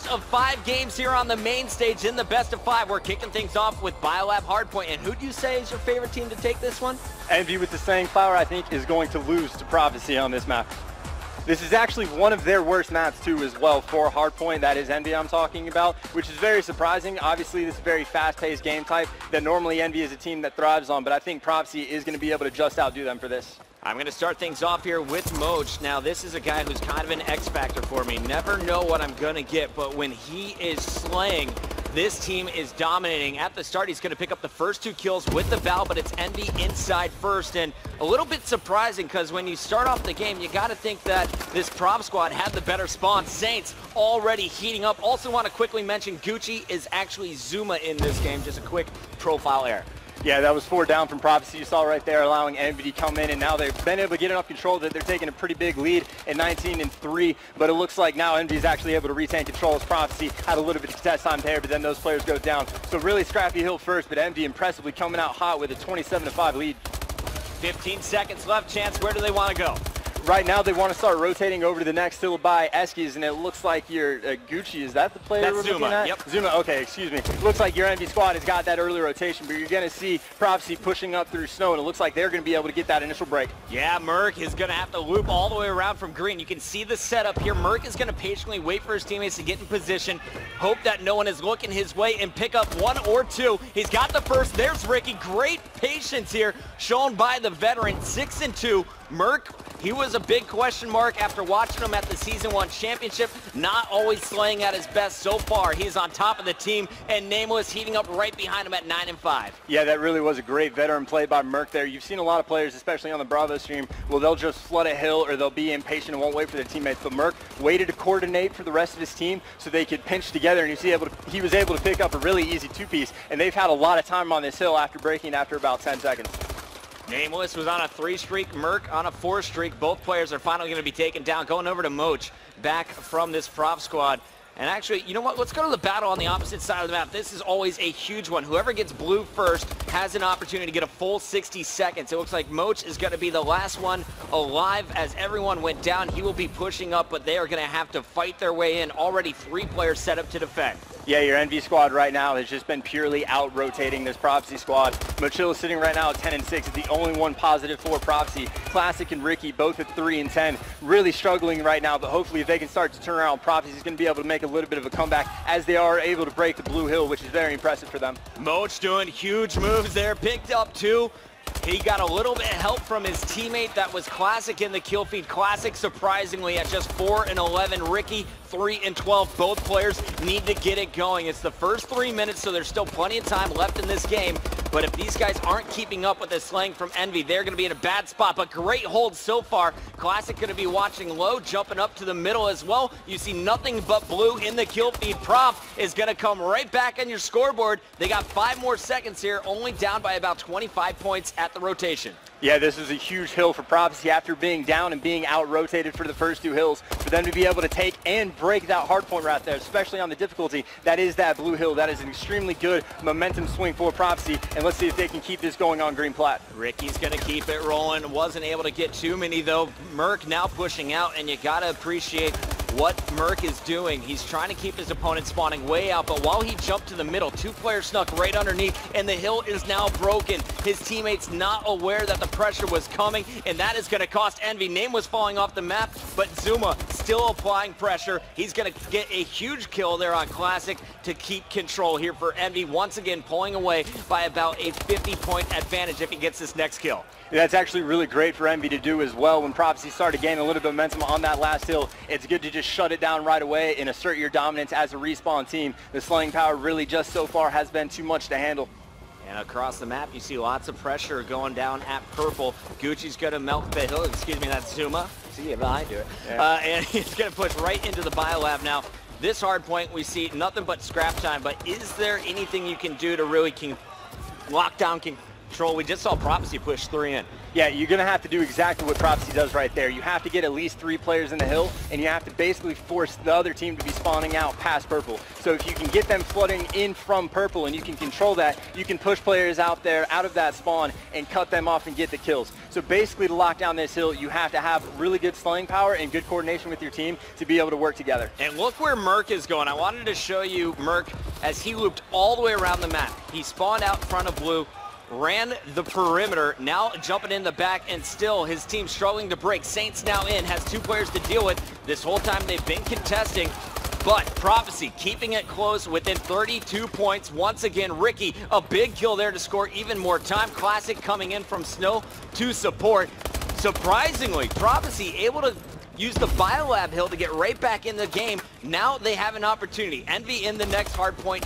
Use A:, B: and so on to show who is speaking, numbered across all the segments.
A: of 5 games here on the main stage in the best of 5. We're kicking things off with Biolab Hardpoint. And who do you say is your favorite team to take this one?
B: Envy with the Staying Power, I think, is going to lose to Prophecy on this map. This is actually one of their worst maps too as well for Hardpoint. That is Envy I'm talking about, which is very surprising. Obviously, this is a very fast-paced game type that normally Envy is a team that thrives on, but I think Prophecy is going to be able to just outdo them for this.
A: I'm going to start things off here with Moch. Now, this is a guy who's kind of an X-factor for me. Never know what I'm going to get, but when he is slaying, this team is dominating. At the start, he's going to pick up the first 2 kills with the Val, but it's Envy inside first. And a little bit surprising because when you start off the game, you got to think that this Prop Squad had the better spawn. Saints already heating up. Also want to quickly mention Gucci is actually Zuma in this game. Just a quick profile error.
B: Yeah, that was 4 down from Prophecy. You saw right there, allowing Envy to come in, and now they've been able to get enough control that they're taking a pretty big lead at 19-3. But it looks like now Envy is actually able to retain control as Prophecy had a little bit of contest time there, but then those players go down. So really scrappy hill first, but Envy impressively coming out hot with a 27-5 lead.
A: 15 seconds left. Chance, where do they want to go?
B: Right now, they want to start rotating over to the next hill by Eskies, and it looks like your Gucci, is that the player
A: That's
B: we're
A: Zuma,
B: looking at?
A: yep.
B: Zuma, okay, excuse me. Looks like your Envy squad has got that early rotation, but you're going to see Prophecy pushing up through snow, and it looks like they're going to be able to get that initial break.
A: Yeah, Merc is going to have to loop all the way around from green. You can see the setup here. Merc is going to patiently wait for his teammates to get in position, hope that no one is looking his way, and pick up 1 or 2. He's got the first. There's Ricky. Great patience here shown by the veteran. 6-2. Merc, he was a big question mark after watching him at the Season 1 Championship. Not always slaying at his best so far. He's on top of the team, and Nameless heating up right behind him at 9-5.
B: Yeah, that really was a great veteran play by Merc there. You've seen a lot of players, especially on the Bravo stream, well, they'll just flood a hill or they'll be impatient and won't wait for their teammates. But Merc waited to coordinate for the rest of his team so they could pinch together, and he was able to pick up a really easy 2-piece, and they've had a lot of time on this hill after breaking after about 10 seconds.
A: Nameless was on a 3 streak, Merc on a 4 streak. Both players are finally going to be taken down. Going over to Moch, back from this Prop Squad. And actually, you know what? Let's go to the battle on the opposite side of the map. This is always a huge one. Whoever gets blue first has an opportunity to get a full 60 seconds. It looks like Moch is going to be the last one alive as everyone went down. He will be pushing up, but they are going to have to fight their way in. Already 3 players set up to defend.
B: Yeah, your Envy squad right now has just been purely out-rotating this Prophecy squad. Mochilla sitting right now at 10-6 is the only one positive for Prophecy. Classic and Ricky both at 3 and 10. Really struggling right now, but hopefully if they can start to turn around, Prophecy is going to be able to make a little bit of a comeback as they are able to break the blue hill, which is very impressive for them.
A: Moch doing huge moves there, picked up 2. He got a little bit of help from his teammate that was Classic in the kill feed. Classic, surprisingly, at just 4 and 11. Ricky, 3 and 12. Both players need to get it going. It's the first 3 minutes, so there's still plenty of time left in this game. But if these guys aren't keeping up with the slaying from Envy, they're going to be in a bad spot. But great hold so far. Classic going to be watching low, jumping up to the middle as well. You see nothing but blue in the kill feed. Prop is going to come right back on your scoreboard. They got 5 more seconds here, only down by about 25 points at the rotation.
B: Yeah, this is a huge hill for Prophecy after being down and being out-rotated for the first 2 hills. For them to be able to take and break that hard point right there, especially on the difficulty, that is that blue hill. That is an extremely good momentum swing for Prophecy, and let's see if they can keep this going on green plat.
A: Ricky's going to keep it rolling. Wasn't able to get too many, though. Merc now pushing out, and you got to appreciate what Merc is doing. He's trying to keep his opponent spawning way out, but while he jumped to the middle, 2 players snuck right underneath, and the hill is now broken. His teammates not aware that the pressure was coming, and that is going to cost Envy. Name was falling off the map, but Zuma still applying pressure. He's going to get a huge kill there on Classic to keep control here for Envy. Once again, pulling away by about a 50-point advantage if he gets this next kill.
B: Yeah, that's actually really great for Envy to do as well. When Prophecy started gaining a little bit of momentum on that last hill, it's good to just shut it down right away and assert your dominance as a respawn team. The slaying power really just so far has been too much to handle.
A: And across the map, you see lots of pressure going down at purple. Gucci's going to melt the hill. Excuse me, that's Zuma. See if I do it. Yeah. And he's going to push right into the Biolab now. This hard point, we see nothing but scrap time. But is there anything you can do to really lock down Troll, we just saw Prophecy push 3 in.
B: Yeah, you're going to have to do exactly what Prophecy does right there. You have to get at least 3 players in the hill, and you have to basically force the other team to be spawning out past purple. So if you can get them flooding in from purple and you can control that, you can push players out there, out of that spawn, and cut them off and get the kills. So basically to lock down this hill, you have to have really good slaying power and good coordination with your team to be able to work together.
A: And look where Merc is going. I wanted to show you Merc as he looped all the way around the map. He spawned out in front of blue, ran the perimeter, now jumping in the back, and still his team struggling to break. Saints now in, has 2 players to deal with. This whole time they've been contesting, but Prophecy keeping it close within 32 points. Once again, Ricky, a big kill there to score even more time. Classic coming in from Snow to support. Surprisingly, Prophecy able to use the Biolab hill to get right back in the game. Now they have an opportunity. Envy in the next hard point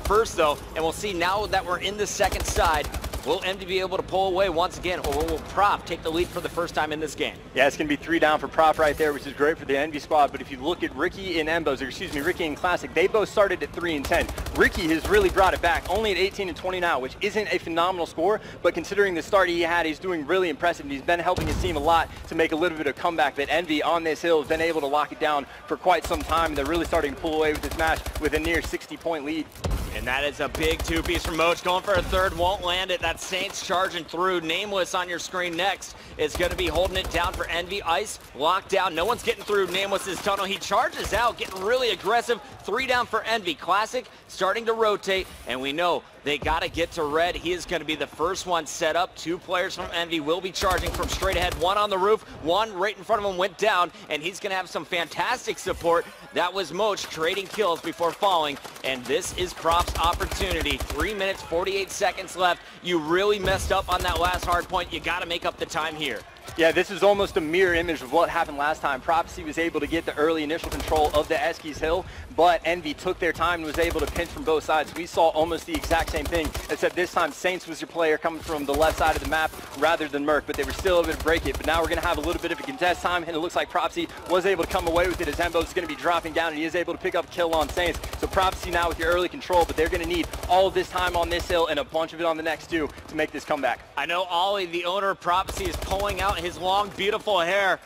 A: first, though, and we'll see now that we're in the second side. Will Envy be able to pull away once again, or will Prop take the lead for the first time in this game?
B: Yeah, it's going to be 3 down for Prop right there, which is great for the Envy squad. But if you look at Ricky and Embos, or excuse me, Ricky and Classic, they both started at 3 and 10. Ricky has really brought it back, only at 18 and 20 now, which isn't a phenomenal score, but considering the start he had, he's doing really impressive, and he's been helping his team a lot to make a little bit of comeback. But Envy on this hill has been able to lock it down for quite some time, and they're really starting to pull away with this match with a near 60-point lead.
A: And that is a big 2-piece from Moch, going for a third, won't land it. That's Saints charging through. Nameless on your screen next is going to be holding it down for Envy. Ice locked down. No one's getting through Nameless's tunnel. He charges out, getting really aggressive. 3 down for Envy. Classic starting to rotate, and we know they got to get to Red. He is going to be the first one set up. 2 players from Envy will be charging from straight ahead. 1 on the roof, 1 right in front of him went down, and he's going to have some fantastic support. That was Moch trading kills before falling, and this is Prop's opportunity. 3 minutes, 48 seconds left. You really messed up on that last hard point. You got to make up the time here.
B: Yeah, this is almost a mirror image of what happened last time. Prophecy was able to get the early initial control of the Eskies Hill, but Envy took their time and was able to pinch from both sides. We saw almost the exact same thing, except this time Saints was your player coming from the left side of the map rather than Merc, but they were still able to break it. But now we're going to have a little bit of a contest time, and it looks like Prophecy was able to come away with it as Embo's going to be dropping down, and he is able to pick up a kill on Saints. So Prophecy now with your early control, but they're going to need all of this time on this hill and a bunch of it on the next 2 to make this comeback.
A: I know Ollie, the owner of Prophecy, is pulling out his long, beautiful hair.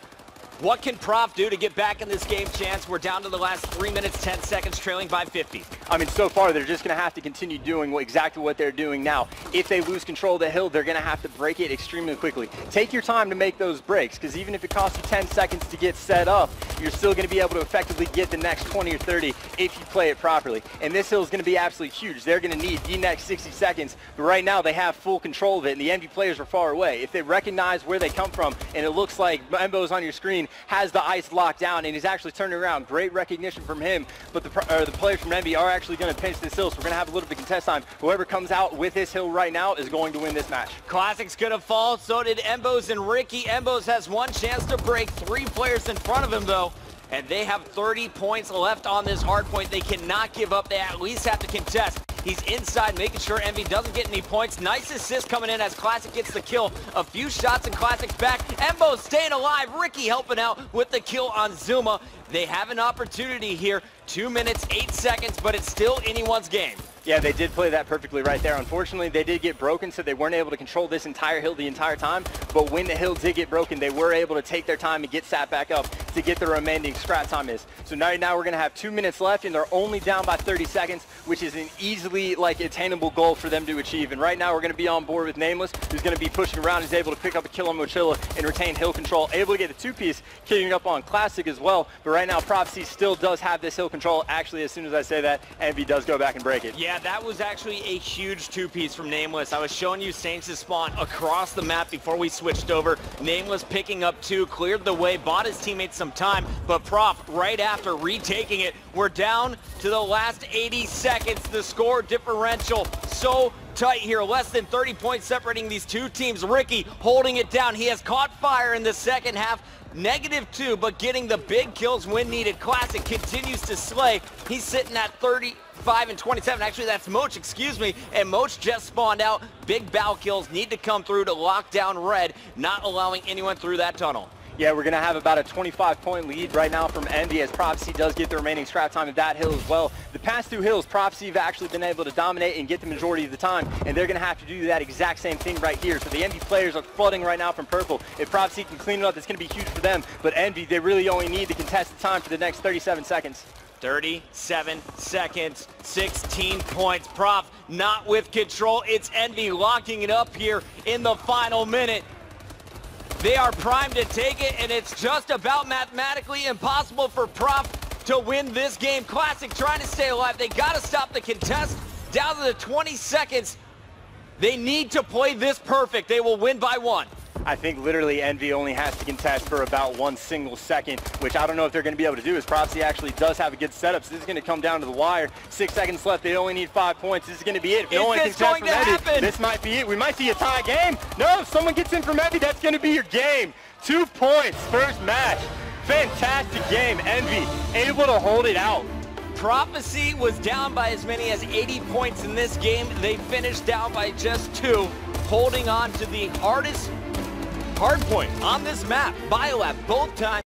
A: What can Prop do to get back in this game, Chance? We're down to the last 3 minutes, 10 seconds, trailing by 50.
B: I mean, so far, they're just going to have to continue doing exactly what they're doing now. If they lose control of the hill, they're going to have to break it extremely quickly. Take your time to make those breaks, because even if it costs you 10 seconds to get set up, you're still going to be able to effectively get the next 20 or 30 if you play it properly. And this hill is going to be absolutely huge. They're going to need the next 60 seconds, but right now they have full control of it, and the Envy players are far away. If they recognize where they come from, and it looks like Embo's on your screen has the ice locked down, and he's actually turning around. Great recognition from him, but the players from Envy are actually going to pinch this hill, so we're going to have a little bit of contest time. Whoever comes out with this hill right now is going to win this match.
A: Classic's going to fall, so did Embos and Ricky. Embos has 1 chance to break. 3 players in front of him, though, and they have 30 points left on this hard point. They cannot give up. They at least have to contest. He's inside, making sure Envy doesn't get any points. Nice assist coming in as Classic gets the kill. A few shots and Classic's back. Embo staying alive. Ricky helping out with the kill on Zuma. They have an opportunity here. 2 minutes, 8 seconds, but it's still anyone's game.
B: Yeah, they did play that perfectly right there. Unfortunately, they did get broken, so they weren't able to control this entire hill the entire time. But when the hill did get broken, they were able to take their time and get sat back up to get the remaining scrap time is. So now we're going to have 2 minutes left, and they're only down by 30 seconds, which is an easily attainable goal for them to achieve. And right now we're going to be on board with Nameless, who's going to be pushing around. He's able to pick up a kill on Mochilla and retain hill control. Able to get a 2-piece, killing up on Classic as well. But right now, Prophecy still does have this hill control. Actually, as soon as I say that, Envy does go back and break it.
A: Yeah, that was actually a huge 2-piece from Nameless. I was showing you Saints' spawn across the map before we switched over. Nameless picking up 2, cleared the way, bought his teammates some time, but Prop right after retaking it. We're down to the last 80 seconds. The score differential so tight here, less than 30 points separating these 2 teams. Ricky holding it down. He has caught fire in the second half. -2, but getting the big kills when needed. Classic continues to slay. He's sitting at 35 and 27. Actually, that's Moch, excuse me. And Moch just spawned out. Big bow kills need to come through to lock down Red, not allowing anyone through that tunnel.
B: Yeah, we're going to have about a 25-point lead right now from Envy as Prophecy does get the remaining scrap time of that hill as well. The past two hills, Prophecy have actually been able to dominate and get the majority of the time, and they're going to have to do that exact same thing right here. So the Envy players are flooding right now from purple. If Prophecy can clean it up, it's going to be huge for them. But Envy, they really only need to contest the time for the next 37 seconds.
A: 37 seconds, 16 points. Prof not with control. It's Envy locking it up here in the final minute. They are primed to take it, and it's just about mathematically impossible for Prof to win this game. Classic trying to stay alive. They got to stop the contest down to the 20 seconds. They need to play this perfect. They will win by 1.
B: I think literally Envy only has to contest for about 1 single second, which I don't know if they're going to be able to do, as Prophecy actually does have a good setup. So this is going to come down to the wire. 6 seconds left. They only need 5 points. This is going to be it. If no one contests from Envy, this might be it. We might see a tie game. No, if someone gets in from Envy, that's going to be your game. 2 points, first match. Fantastic game. Envy able to hold it out.
A: Prophecy was down by as many as 80 points in this game. They finished down by just 2, holding on to the hard point on this map. Biolab both times.